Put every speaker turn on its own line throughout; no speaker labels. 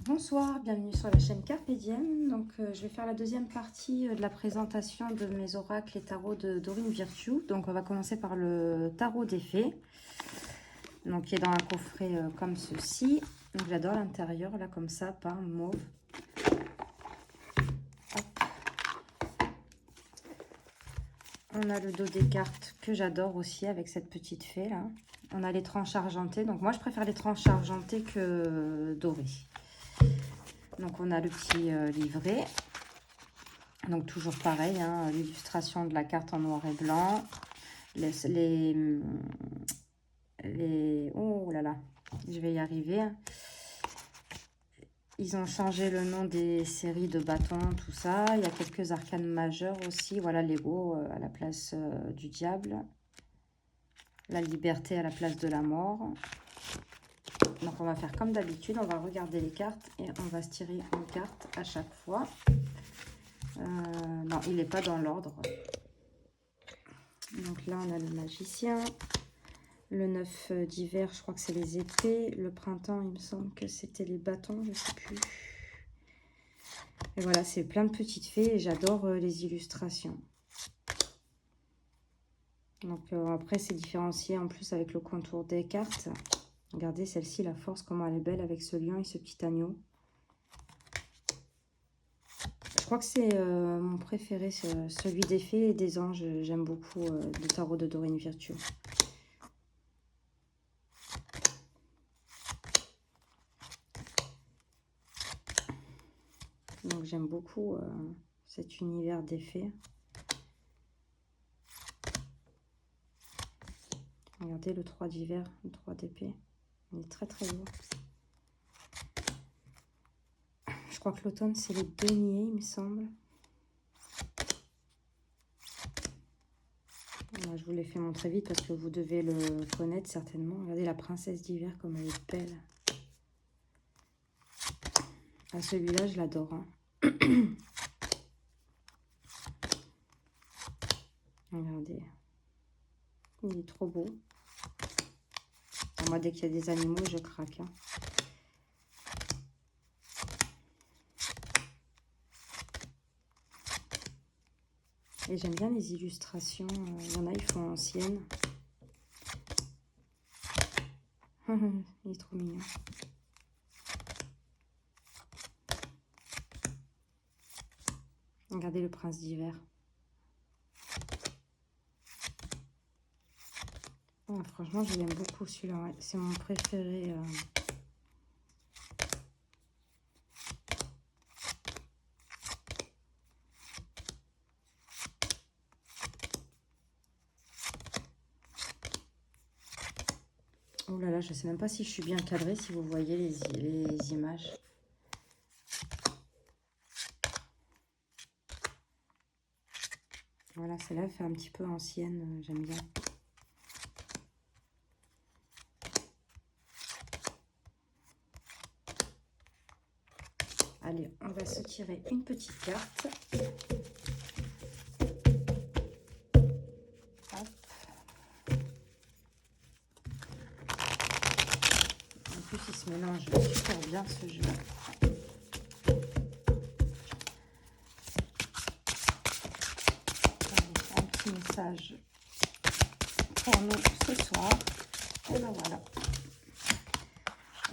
Bonsoir, bienvenue sur la chaîne Carpe Diem. Donc, je vais faire la deuxième partie de la présentation de mes oracles et tarots de Dorine Virtue. Donc, on va commencer par le tarot des fées. Donc, qui est dans un coffret comme ceci. Donc, j'adore l'intérieur, là, comme ça, peint mauve. Hop. On a le dos des cartes que j'adore aussi avec cette petite fée, là. On a les tranches argentées. Donc, moi, je préfère les tranches argentées que dorées. Donc, on a le petit livret. Donc, toujours pareil, hein, l'illustration de la carte en noir et blanc. Oh là là, je vais y arriver. Ils ont changé le nom des séries de bâtons, tout ça. Il y a quelques arcanes majeures aussi. Voilà, l'ego à la place du diable. La liberté à la place de la mort. Donc, on va faire comme d'habitude. On va regarder les cartes et on va se tirer une carte à chaque fois. Non, il n'est pas dans l'ordre. Donc là, on a le magicien. Le 9 d'hiver, je crois que c'est les épées. Le printemps, il me semble que c'était les bâtons, je ne sais plus. Et voilà, c'est plein de petites fées et j'adore les illustrations. Donc après, c'est différencié en plus avec le contour des cartes. Regardez celle-ci, la force, comment elle est belle avec ce lion et ce petit agneau. Je crois que c'est mon préféré, celui des fées et des anges. J'aime beaucoup le tarot de Dorine Virtue. Donc j'aime beaucoup cet univers des fées. Regardez le 3 d'hiver, le 3 d'épée. Il est très très beau. Je crois que l'automne c'est les deniers, il me semble. Là, je vous l'ai fait montrer vite parce que vous devez le connaître certainement. Regardez la princesse d'hiver comme elle est belle. Ah, celui-là je l'adore. Hein. Regardez. Il est trop beau. Moi, dès qu'il y a des animaux, je craque. Hein. Et j'aime bien les illustrations. Il y en a, ils font anciennes. Il est trop mignon. Regardez le prince d'hiver. Oh, franchement, je l'aime beaucoup celui-là. Ouais. C'est mon préféré. Oh là là, je ne sais même pas si je suis bien cadrée, si vous voyez les images. Voilà, celle-là fait un petit peu ancienne, j'aime bien. Allez, on va se tirer une petite carte. Hop. En plus, il se mélange super bien ce jeu. Allez, un petit message pour nous ce soir. Et ben voilà.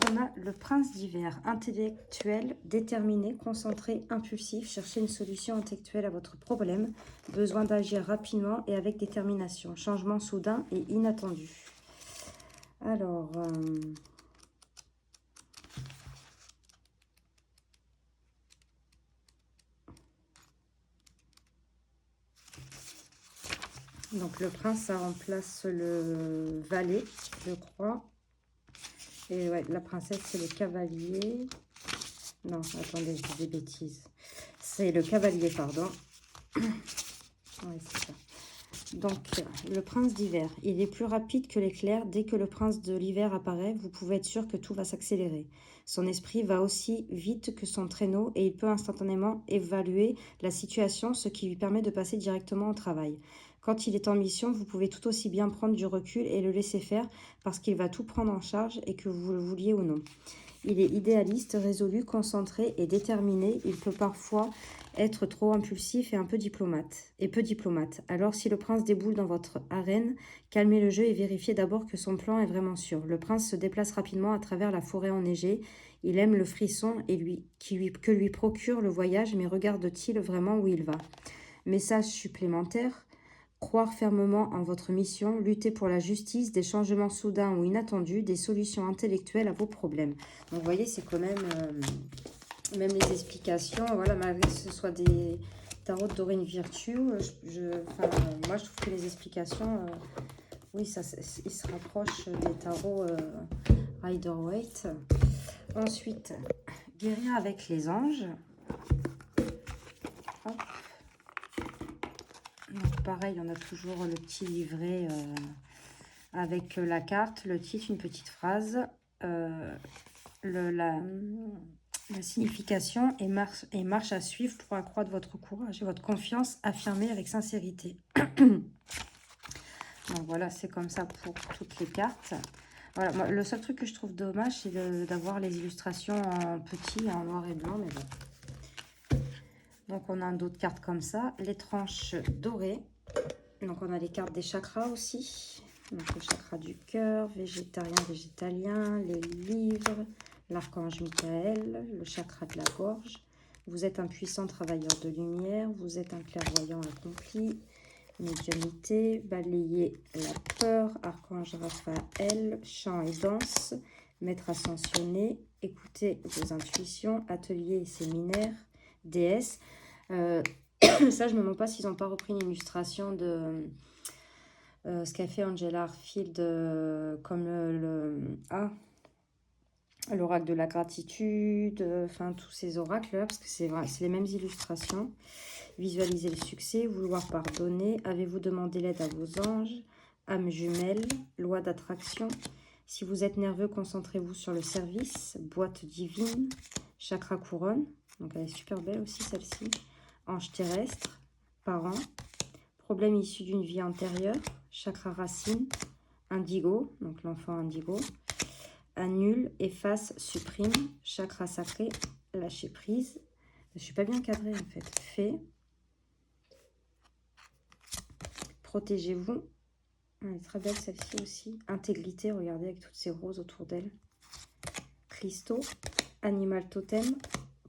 On a le prince d'hiver, intellectuel, déterminé, concentré, impulsif, chercher une solution intellectuelle à votre problème, besoin d'agir rapidement et avec détermination, changement soudain et inattendu. Alors, donc le prince, ça remplace le valet, je crois. Et ouais, la princesse, c'est le cavalier. Non, attendez, je dis des bêtises. C'est le cavalier, pardon. Ouais, c'est ça. Donc, le prince d'hiver, il est plus rapide que l'éclair. Dès que le prince de l'hiver apparaît, vous pouvez être sûr que tout va s'accélérer. Son esprit va aussi vite que son traîneau et il peut instantanément évaluer la situation, ce qui lui permet de passer directement au travail. Quand il est en mission, vous pouvez tout aussi bien prendre du recul et le laisser faire parce qu'il va tout prendre en charge et que vous le vouliez ou non. Il est idéaliste, résolu, concentré et déterminé. Il peut parfois être trop impulsif et peu diplomate. Alors, si le prince déboule dans votre arène, calmez le jeu et vérifiez d'abord que son plan est vraiment sûr. Le prince se déplace rapidement à travers la forêt enneigée. Il aime le frisson que lui procure le voyage, mais regarde-t-il vraiment où il va? Message supplémentaire. Croire fermement en votre mission, lutter pour la justice, des changements soudains ou inattendus, des solutions intellectuelles à vos problèmes. Donc, vous voyez, c'est quand même, même les explications, voilà, malgré que ce soit des tarots de Doreen Virtue, moi, je trouve que les explications, oui, ils se rapprochent des tarots Rider-Waite. Ensuite, guérir avec les anges. Hop. Donc pareil, on a toujours le petit livret avec la carte, le titre, une petite phrase, la signification et marche à suivre pour accroître votre courage et votre confiance affirmée avec sincérité. Donc voilà, c'est comme ça pour toutes les cartes. Voilà, moi, le seul truc que je trouve dommage, c'est d'avoir les illustrations en petit, en noir et blanc, mais bon. Donc, on a d'autres cartes comme ça. Les tranches dorées. Donc, on a les cartes des chakras aussi. Donc, le chakra du cœur, végétarien, végétalien, les livres, l'archange Michael, le chakra de la gorge. Vous êtes un puissant travailleur de lumière. Vous êtes un clairvoyant accompli. Médiumnité, balayer la peur, archange Raphaël, chant et danse, maître ascensionné, écoutez vos intuitions, atelier et séminaire, déesse. Ça, je me demande pas s'ils n'ont pas repris une illustration de ce qu'a fait Angela Harfield comme l'oracle de la gratitude, enfin tous ces oracles-là, parce que c'est vrai, c'est les mêmes illustrations. Visualisez le succès, vouloir pardonner, avez-vous demandé l'aide à vos anges, âme jumelle, loi d'attraction. Si vous êtes nerveux, concentrez-vous sur le service, boîte divine, chakra couronne, donc elle est super belle aussi celle-ci, ange terrestre, parents, problème issu d'une vie antérieure, chakra racine, indigo, donc l'enfant indigo, annule, efface, supprime, chakra sacré, lâcher prise. Je suis pas bien cadrée en fait. Fait, protégez-vous. Elle est très belle celle-ci aussi. Intégrité, regardez avec toutes ces roses autour d'elle. Cristaux, animal totem,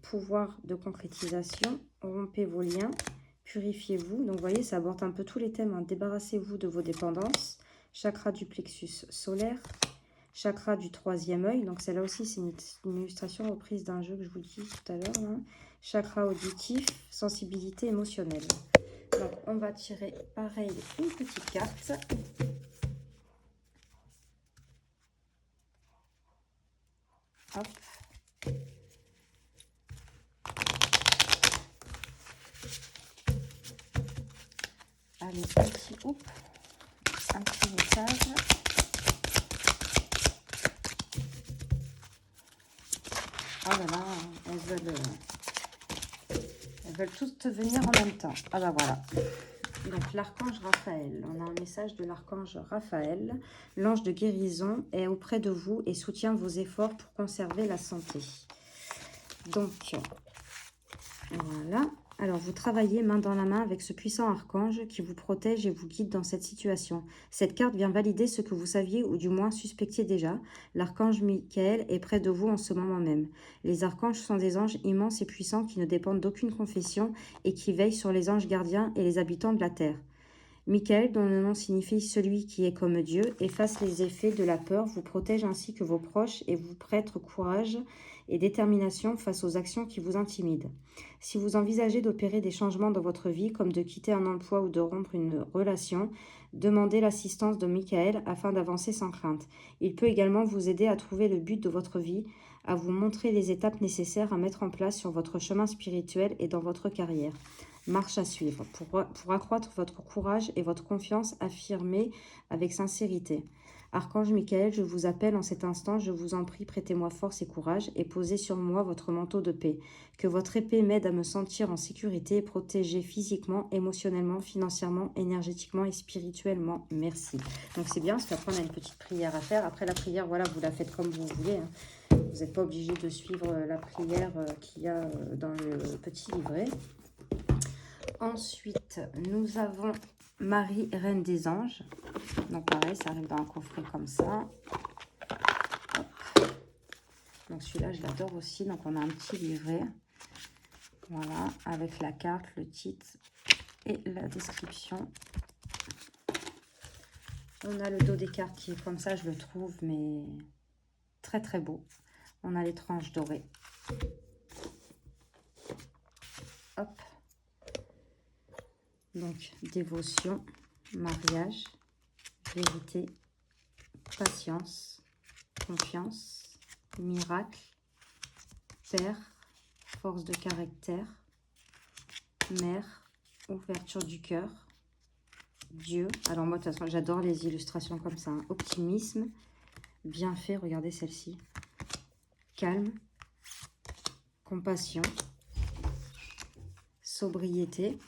pouvoir de concrétisation, rompez vos liens, purifiez-vous. Donc vous voyez, ça aborde un peu tous les thèmes. Hein. Débarrassez-vous de vos dépendances. Chakra du plexus solaire. Chakra du troisième œil, donc celle-là aussi c'est une illustration reprise d'un jeu que je vous dis tout à l'heure. Hein. Chakra auditif, sensibilité émotionnelle. Donc on va tirer pareil une petite carte. Hop. Allez, un petit message. Oh là là, elles veulent toutes venir en même temps. Ah bah voilà. Donc l'archange Raphaël. On a un message de l'archange Raphaël. L'ange de guérison est auprès de vous et soutient vos efforts pour conserver la santé. Donc voilà. Alors, vous travaillez main dans la main avec ce puissant archange qui vous protège et vous guide dans cette situation. Cette carte vient valider ce que vous saviez ou du moins suspectiez déjà. L'archange Michael est près de vous en ce moment même. Les archanges sont des anges immenses et puissants qui ne dépendent d'aucune confession et qui veillent sur les anges gardiens et les habitants de la terre. Michael, dont le nom signifie celui qui est comme Dieu, efface les effets de la peur, vous protège ainsi que vos proches et vous prête courage et détermination face aux actions qui vous intimident. Si vous envisagez d'opérer des changements dans votre vie, comme de quitter un emploi ou de rompre une relation, demandez l'assistance de Michael afin d'avancer sans crainte. Il peut également vous aider à trouver le but de votre vie, à vous montrer les étapes nécessaires à mettre en place sur votre chemin spirituel et dans votre carrière. Marche à suivre pour accroître votre courage et votre confiance affirmée avec sincérité. Archange Michael, je vous appelle en cet instant, je vous en prie, prêtez-moi force et courage et posez sur moi votre manteau de paix. Que votre épée m'aide à me sentir en sécurité et protégée physiquement, émotionnellement, financièrement, énergétiquement et spirituellement. Merci. Donc c'est bien parce qu'après on a une petite prière à faire. Après la prière, voilà, vous la faites comme vous voulez. Hein. Vous n'êtes pas obligé de suivre la prière qu'il y a dans le petit livret. Ensuite, nous avons Marie, Reine des Anges. Donc pareil, ça arrive dans un coffret comme ça. Hop. Donc celui-là, je l'adore aussi. Donc on a un petit livret. Voilà, avec la carte, le titre et la description. On a le dos des cartes qui est comme ça, je le trouve, mais très très beau. On a les tranches dorées. Hop. Donc, dévotion, mariage, vérité, patience, confiance, miracle, père, force de caractère, mère, ouverture du cœur, Dieu. Alors moi, de toute façon, j'adore les illustrations comme ça. Hein. Optimisme, bienfait, regardez celle-ci. Calme, compassion, sobriété,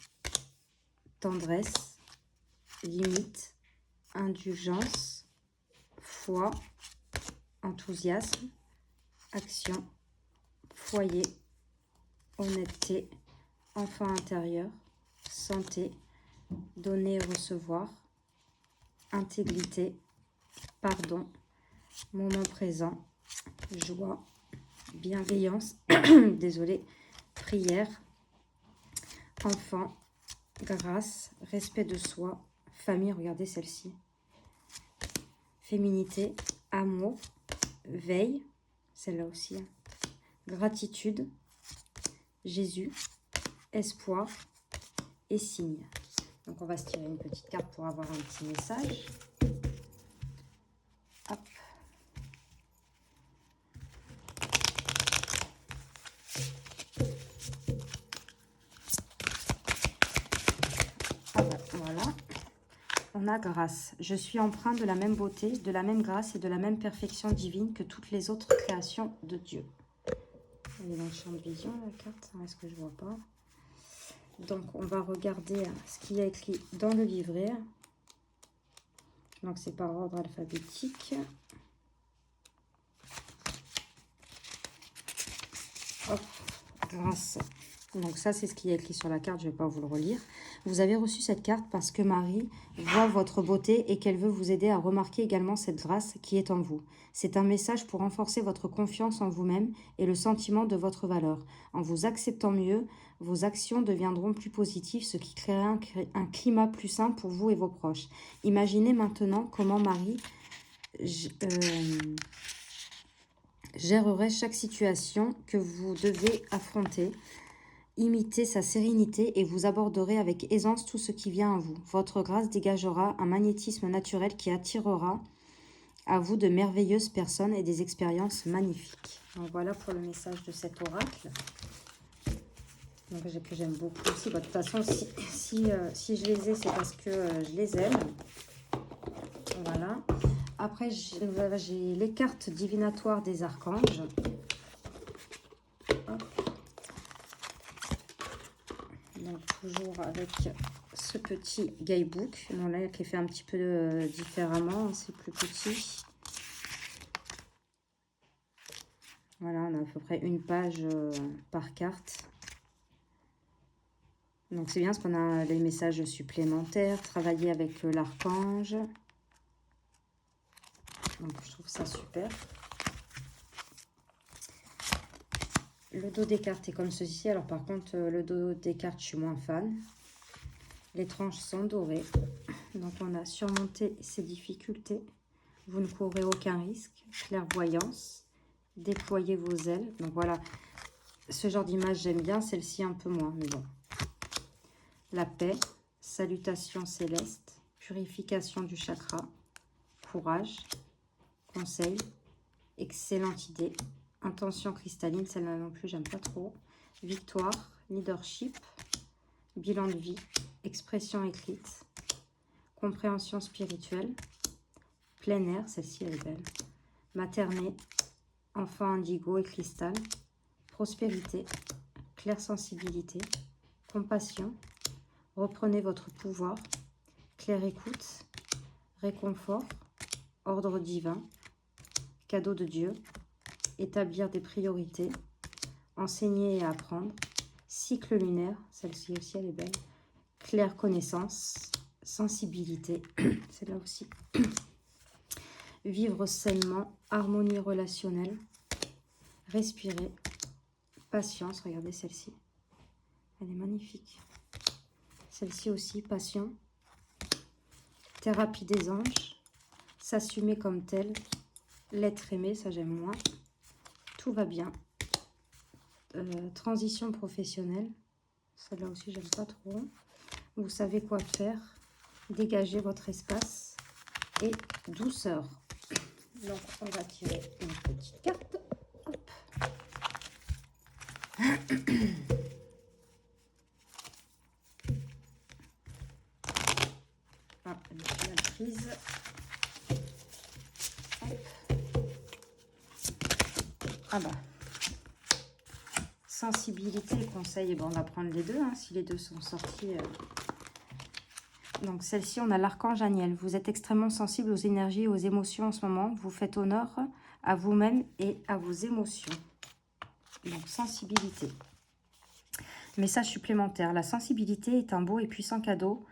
tendresse, limite, indulgence, foi, enthousiasme, action, foyer, honnêteté, enfant intérieur, santé, donner et recevoir, intégrité, pardon, moment présent, joie, bienveillance, désolé, prière, enfant, grâce, respect de soi, famille, regardez celle-ci, féminité, amour, veille, celle-là aussi, hein. Gratitude, Jésus, espoir et signe. Donc on va se tirer une petite carte pour avoir un petit message. Hop. Ah ben, voilà. On a grâce. Je suis empreint de la même beauté, de la même grâce et de la même perfection divine que toutes les autres créations de Dieu. Elle est dans le champ de vision, la carte. Est-ce que je vois pas? Donc, on va regarder ce qu'il y a écrit dans le livret. Donc, c'est par ordre alphabétique. Hop, grâce. Donc, ça, c'est ce qu'il y a écrit sur la carte. Je ne vais pas vous le relire. Vous avez reçu cette carte parce que Marie voit votre beauté et qu'elle veut vous aider à remarquer également cette grâce qui est en vous. C'est un message pour renforcer votre confiance en vous-même et le sentiment de votre valeur. En vous acceptant mieux, vos actions deviendront plus positives, ce qui créera un climat plus sain pour vous et vos proches. Imaginez maintenant comment Marie gérerait chaque situation que vous devez affronter. Imitez sa sérénité et vous aborderez avec aisance tout ce qui vient à vous. Votre grâce dégagera un magnétisme naturel qui attirera à vous de merveilleuses personnes et des expériences magnifiques. Donc voilà pour le message de cet oracle. Donc que j'aime beaucoup aussi. Bon, de toute façon, si je les ai, c'est parce que je les aime. Voilà. Après, j'ai les cartes divinatoires des archanges. Hop. Donc toujours avec ce petit guidebook, bon, là qui est fait un petit peu différemment, c'est plus petit. Voilà, on a à peu près une page par carte. Donc c'est bien parce qu'on a les messages supplémentaires, travailler avec l'archange. Donc je trouve ça super. Le dos des cartes est comme ceci. Alors par contre, le dos des cartes, je suis moins fan. Les tranches sont dorées. Donc on a surmonté ces difficultés. Vous ne courez aucun risque. Clairvoyance. Déployez vos ailes. Donc voilà, ce genre d'image j'aime bien. Celle-ci un peu moins, mais bon. La paix. Salutations célestes. Purification du chakra. Courage. Conseil. Excellente idée. Intention cristalline, celle-là non plus, j'aime pas trop. Victoire, leadership, bilan de vie, expression écrite, compréhension spirituelle, plein air, celle-ci elle est belle. Materné, enfant indigo et cristal, prospérité, claire sensibilité, compassion, reprenez votre pouvoir, claire écoute, réconfort, ordre divin, cadeau de Dieu, établir des priorités, enseigner et apprendre. Cycle lunaire, celle-ci aussi elle est belle. Claire connaissance, sensibilité, celle-là aussi. Vivre sainement, harmonie relationnelle, respirer, patience, regardez celle-ci. Elle est magnifique. Celle-ci aussi, passion, thérapie des anges, s'assumer comme tel, l'être aimé, ça j'aime moins, tout va bien. Transition professionnelle, celle-là aussi j'aime pas trop. Vous savez quoi faire, dégagez votre espace et douceur. Donc on va tirer une petite carte. Hop. Ah, elle est mal prise. Hop. Ah bah. Sensibilité et conseil, bon, on va prendre les deux, hein, si les deux sont sortis. Donc celle-ci, on a l'archange Aniel. Vous êtes extrêmement sensible aux énergies et aux émotions en ce moment. Vous faites honneur à vous-même et à vos émotions. Donc sensibilité. Message supplémentaire. La sensibilité est un beau et puissant cadeau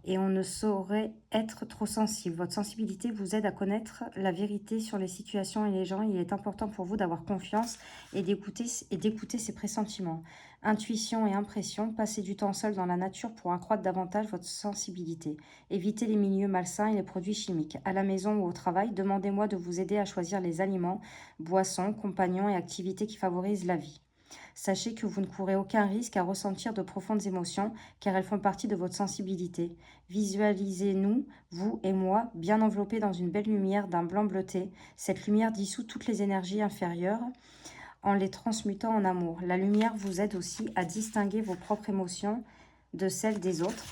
et on ne saurait être trop sensible. Votre sensibilité vous aide à connaître la vérité sur les situations et les gens. Il est important pour vous d'avoir confiance et d'écouter ses pressentiments. Intuition et impression, passez du temps seul dans la nature pour accroître davantage votre sensibilité. Évitez les milieux malsains et les produits chimiques. À la maison ou au travail, demandez-moi de vous aider à choisir les aliments, boissons, compagnons et activités qui favorisent la vie. Sachez que vous ne courez aucun risque à ressentir de profondes émotions car elles font partie de votre sensibilité. Visualisez-nous, vous et moi, bien enveloppés dans une belle lumière d'un blanc bleuté. Cette lumière dissout toutes les énergies inférieures en les transmutant en amour. La lumière vous aide aussi à distinguer vos propres émotions de celles des autres.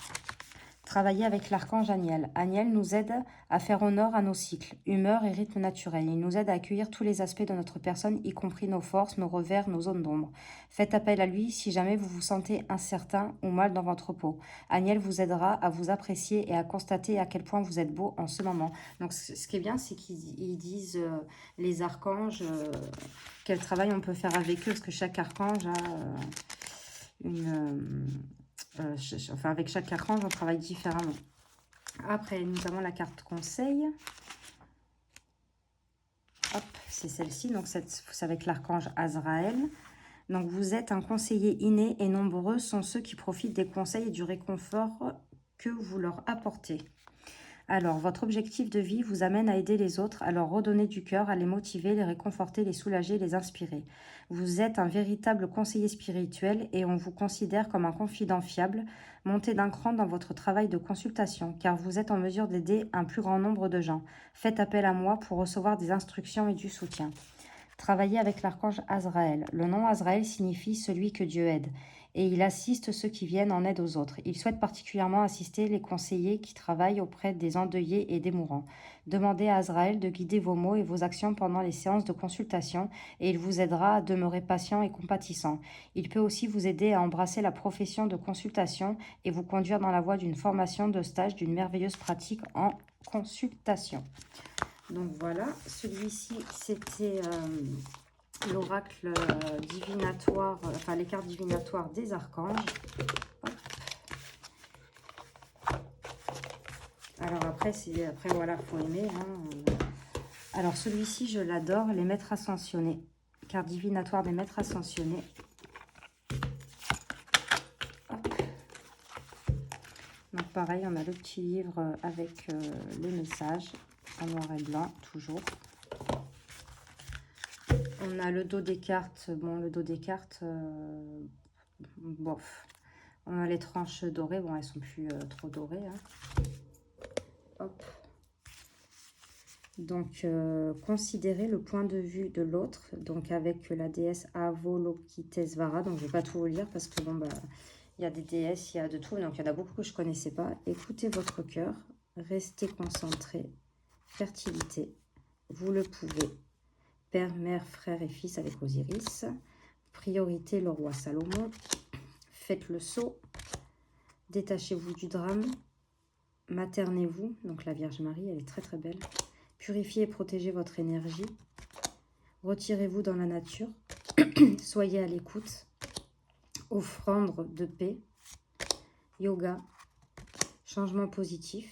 Travailler avec l'archange Aniel. Aniel nous aide à faire honneur à nos cycles, humeurs et rythmes naturels. Il nous aide à accueillir tous les aspects de notre personne, y compris nos forces, nos revers, nos zones d'ombre. Faites appel à lui si jamais vous vous sentez incertain ou mal dans votre peau. Aniel vous aidera à vous apprécier et à constater à quel point vous êtes beau en ce moment. Donc ce qui est bien, c'est qu'ils disent, les archanges, quel travail on peut faire avec eux, parce que chaque archange a enfin, avec chaque archange, on travaille différemment. Après, nous avons la carte conseil. Hop, c'est celle-ci. Donc, c'est avec l'archange Azraël. Donc, vous êtes un conseiller inné et nombreux sont ceux qui profitent des conseils et du réconfort que vous leur apportez. Alors, votre objectif de vie vous amène à aider les autres, à leur redonner du cœur, à les motiver, les réconforter, les soulager, les inspirer. Vous êtes un véritable conseiller spirituel et on vous considère comme un confident fiable. Montez d'un cran dans votre travail de consultation, car vous êtes en mesure d'aider un plus grand nombre de gens. Faites appel à moi pour recevoir des instructions et du soutien. Travaillez avec l'archange Azraël. Le nom Azraël signifie « celui que Dieu aide » et il assiste ceux qui viennent en aide aux autres. Il souhaite particulièrement assister les conseillers qui travaillent auprès des endeuillés et des mourants. Demandez à Azraël de guider vos mots et vos actions pendant les séances de consultation et il vous aidera à demeurer patient et compatissant. Il peut aussi vous aider à embrasser la profession de consultation et vous conduire dans la voie d'une formation de stage d'une merveilleuse pratique en consultation. Donc voilà, celui-ci c'était l'oracle divinatoire, enfin les cartes divinatoires des archanges. Hop. Alors après voilà, faut aimer. Hein. Alors celui-ci je l'adore, les maîtres ascensionnés. Carte divinatoire des maîtres ascensionnés. Hop. Donc pareil, on a le petit livre avec les messages en noir et blanc toujours. On a le dos des cartes. Bon, le dos des cartes, bof. On a les tranches dorées. Bon, elles sont plus trop dorées. Hein. Hop. Donc, considérez le point de vue de l'autre. Donc, avec la déesse Avalokitesvara. Donc, je ne vais pas tout vous lire parce que, bon, bah, il y a des déesses, il y a de tout. Donc, il y en a beaucoup que je ne connaissais pas. Écoutez votre cœur. Restez concentré. Fertilité. Vous le pouvez. Père, mère, frère et fils avec Osiris. Priorité, le roi Salomon. Faites le saut. Détachez-vous du drame. Maternez-vous. Donc la Vierge Marie, elle est très très belle. Purifiez et protégez votre énergie. Retirez-vous dans la nature. Soyez à l'écoute. Offrande de paix. Yoga. Changement positif.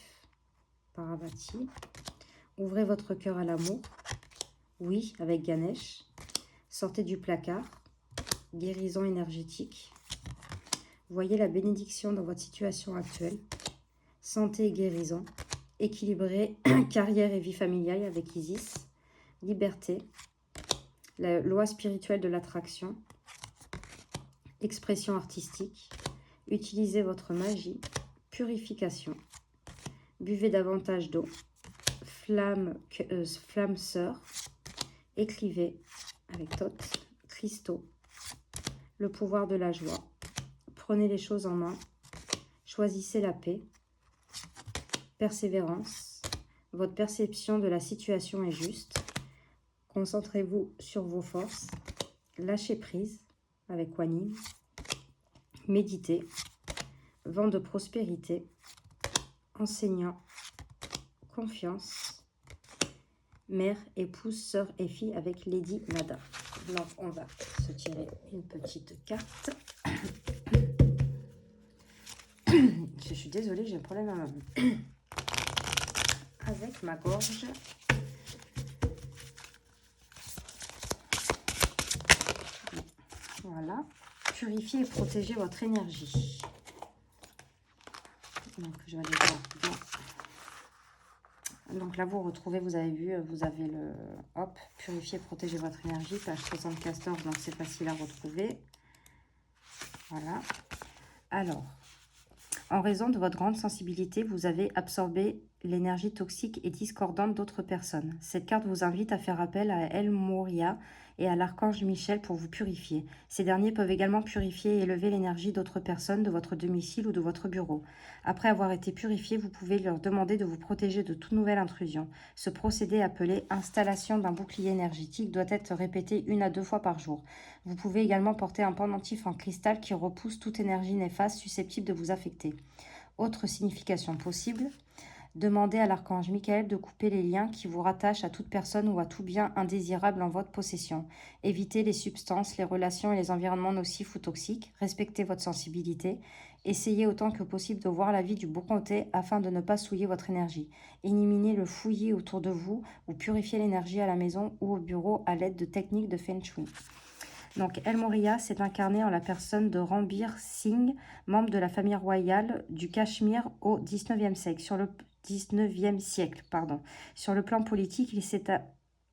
Parvati. Ouvrez votre cœur à l'amour. Oui, avec Ganesh. Sortez du placard. Guérison énergétique. Voyez la bénédiction dans votre situation actuelle. Santé et guérison. Équilibré, carrière et vie familiale avec Isis. Liberté. La loi spirituelle de l'attraction. Expression artistique. Utilisez votre magie. Purification. Buvez davantage d'eau. Flamme sœur. Écrivez avec Thoth. Cristaux. Le pouvoir de la joie. Prenez les choses en main. Choisissez la paix. Persévérance. Votre perception de la situation est juste. Concentrez-vous sur vos forces. Lâchez prise avec Kuan Yin. Méditez. Vent de prospérité. Enseignant. Confiance. Mère, épouse, sœur et fille avec Lady Nada. Donc on va se tirer une petite carte. Je suis désolée, j'ai un problème avec ma gorge. Voilà. Purifiez et protégez votre énergie. Donc je vais aller voir bien. Donc là vous retrouvez, vous avez vu, vous avez le hop, purifier et protéger votre énergie, page 74, donc c'est facile à retrouver. Voilà. Alors, en raison de votre grande sensibilité, vous avez absorbé l'énergie toxique et discordante d'autres personnes. Cette carte vous invite à faire appel à El Moria et à l'archange Michel pour vous purifier. Ces derniers peuvent également purifier et élever l'énergie d'autres personnes de votre domicile ou de votre bureau. Après avoir été purifié, vous pouvez leur demander de vous protéger de toute nouvelle intrusion. Ce procédé appelé installation d'un bouclier énergétique doit être répété 1 à 2 fois par jour. Vous pouvez également porter un pendentif en cristal qui repousse toute énergie néfaste susceptible de vous affecter. Autre signification possible, demandez à l'archange Michael de couper les liens qui vous rattachent à toute personne ou à tout bien indésirable en votre possession. Évitez les substances, les relations et les environnements nocifs ou toxiques. Respectez votre sensibilité. Essayez autant que possible de voir la vie du bon côté afin de ne pas souiller votre énergie. Éliminez le fouillis autour de vous ou purifiez l'énergie à la maison ou au bureau à l'aide de techniques de Feng Shui. Donc, El Moria s'est incarné en la personne de Ranbir Singh, membre de la famille royale du Cachemire au XIXe siècle. Sur le plan politique, il s'est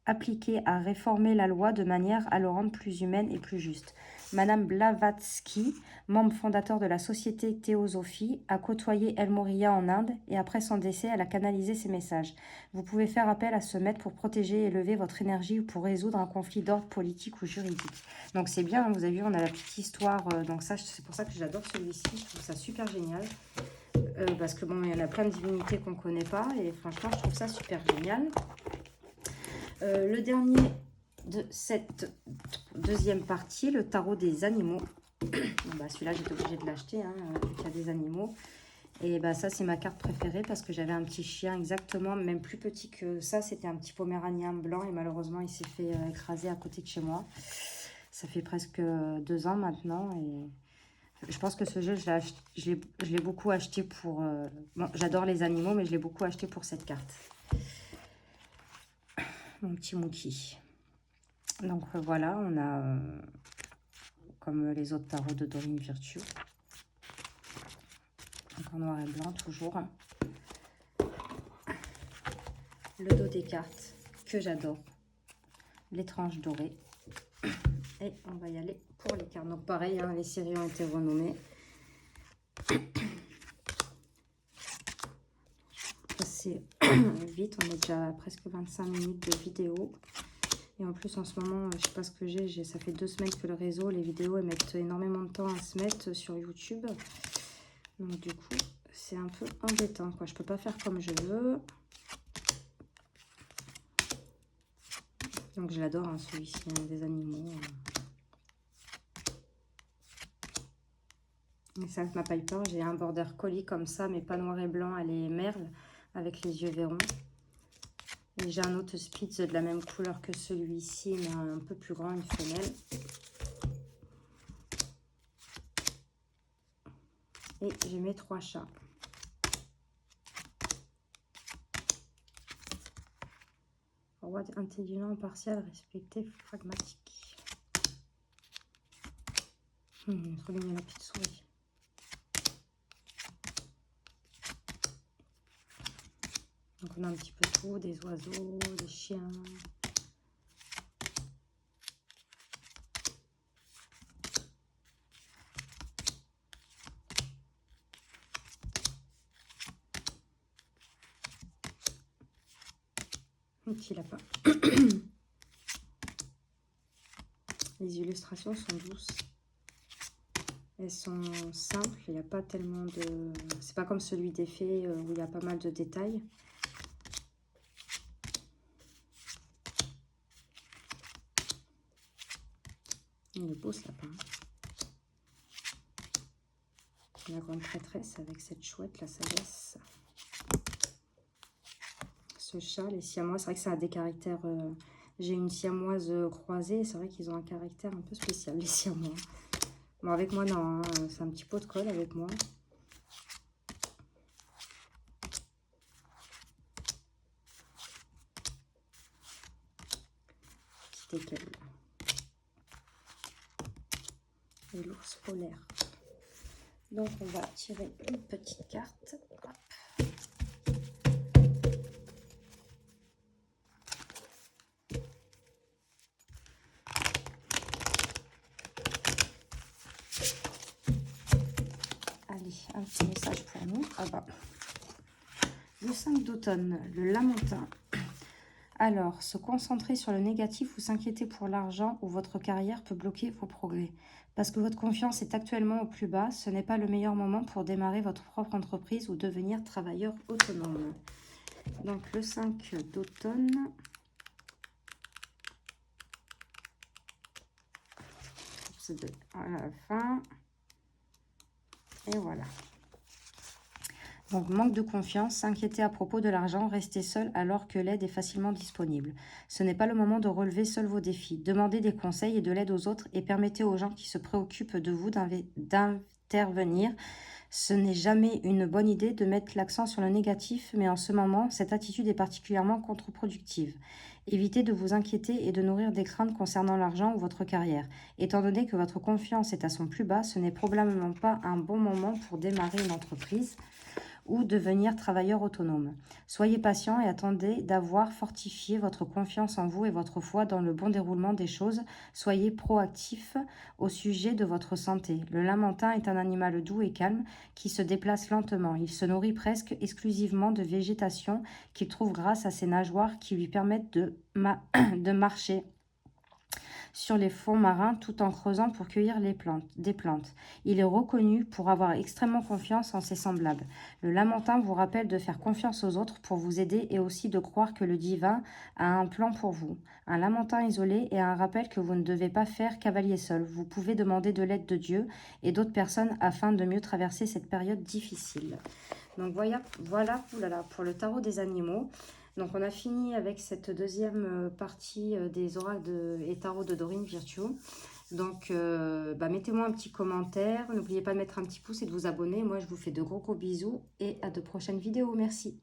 appliqué à réformer la loi de manière à le rendre plus humaine et plus juste. Madame Blavatsky, membre fondateur de la société Théosophie, a côtoyé El Moria en Inde et après son décès, elle a canalisé ses messages. Vous pouvez faire appel à ce maître pour protéger et élever votre énergie ou pour résoudre un conflit d'ordre politique ou juridique. Donc c'est bien, hein, vous avez vu, on a la petite histoire. Donc ça, c'est pour ça que j'adore celui-ci. Je trouve ça super génial. Parce que bon, il y en a plein de divinités qu'on ne connaît pas. Et franchement, je trouve ça super génial. Le dernier de cette deuxième partie, le tarot des animaux. Bah, celui-là, j'étais obligée de l'acheter, hein, vu qu'il y a des animaux. Et bah, ça, c'est ma carte préférée parce que j'avais un petit chien exactement, même plus petit que ça. C'était un petit poméranien blanc et malheureusement, il s'est fait écraser à côté de chez moi. Ça fait presque 2 ans maintenant et je pense que ce jeu, je l'ai beaucoup acheté pour... Bon, j'adore les animaux, mais je l'ai beaucoup acheté pour cette carte. Mon petit Mookie. Donc voilà, on a, comme les autres tarots de Doreen Virtue, donc en noir et blanc toujours. Le dos des cartes, que j'adore. L'étrange doré. Et on va y aller pour les cartes. Donc pareil, hein, les séries ont été renommées. C'est vite, on est déjà à presque 25 minutes de vidéo. Et en plus, en ce moment, je sais pas ce que j'ai. Ça fait 2 semaines que le réseau, les vidéos, elles mettent énormément de temps à se mettre sur YouTube. Donc du coup, c'est un peu embêtant, quoi. Je peux pas faire comme je veux. Donc je l'adore, hein, celui-ci, hein, des animaux. Et ça, ma Piper, j'ai un border collie comme ça, mais pas noir et blanc. Elle est merle, avec les yeux verrons. Et j'ai un autre Spitz de la même couleur que celui-ci, mais un peu plus grand, une femelle. Et j'ai mes 3 chats. Roi intelligent, impartial, respecté, pragmatique. Trop mignon la petite souris. Donc on a un petit peu tout, des oiseaux, des chiens. Un petit lapin. Les illustrations sont douces. Elles sont simples, il n'y a pas tellement de... C'est pas comme celui des fées où il y a pas mal de détails. Il est beau ce lapin. La grande prêtresse avec cette chouette, la sagesse. Ce chat, les siamois, c'est vrai que ça a des caractères... J'ai une siamoise croisée, c'est vrai qu'ils ont un caractère un peu spécial, les siamois. Bon, avec moi, non, hein, c'est un petit pot de colle avec moi. Petit écaille. Et l'ours polaire. Donc, on va tirer une petite carte. Hop. Allez, un petit message pour nous. Ah bah. Le 5 d'automne, le lamentin. Alors, se concentrer sur le négatif ou s'inquiéter pour l'argent ou votre carrière peut bloquer vos progrès. Parce que votre confiance est actuellement au plus bas, ce n'est pas le meilleur moment pour démarrer votre propre entreprise ou devenir travailleur autonome. Donc, le 5 d'automne. C'est à la fin. Et voilà. Donc, manque de confiance, s'inquiéter à propos de l'argent, rester seul alors que l'aide est facilement disponible. Ce n'est pas le moment de relever seul vos défis. Demandez des conseils et de l'aide aux autres et permettez aux gens qui se préoccupent de vous d'intervenir. Ce n'est jamais une bonne idée de mettre l'accent sur le négatif, mais en ce moment, cette attitude est particulièrement contre-productive. Évitez de vous inquiéter et de nourrir des craintes concernant l'argent ou votre carrière. Étant donné que votre confiance est à son plus bas, ce n'est probablement pas un bon moment pour démarrer une entreprise ou devenir travailleur autonome. Soyez patient et attendez d'avoir fortifié votre confiance en vous et votre foi dans le bon déroulement des choses. Soyez proactif au sujet de votre santé. Le lamentin est un animal doux et calme qui se déplace lentement. Il se nourrit presque exclusivement de végétation qu'il trouve grâce à ses nageoires qui lui permettent de marcher sur les fonds marins tout en creusant pour cueillir des plantes. Il est reconnu pour avoir extrêmement confiance en ses semblables. Le lamentin vous rappelle de faire confiance aux autres pour vous aider et aussi de croire que le divin a un plan pour vous. Un lamentin isolé est un rappel que vous ne devez pas faire cavalier seul. Vous pouvez demander de l'aide de Dieu et d'autres personnes afin de mieux traverser cette période difficile. Donc voilà pour le tarot des animaux. Donc on a fini avec cette deuxième partie des oracles et tarots de Dorine Virtue. Donc mettez-moi un petit commentaire. N'oubliez pas de mettre un petit pouce et de vous abonner. Moi je vous fais de gros bisous et à de prochaines vidéos. Merci.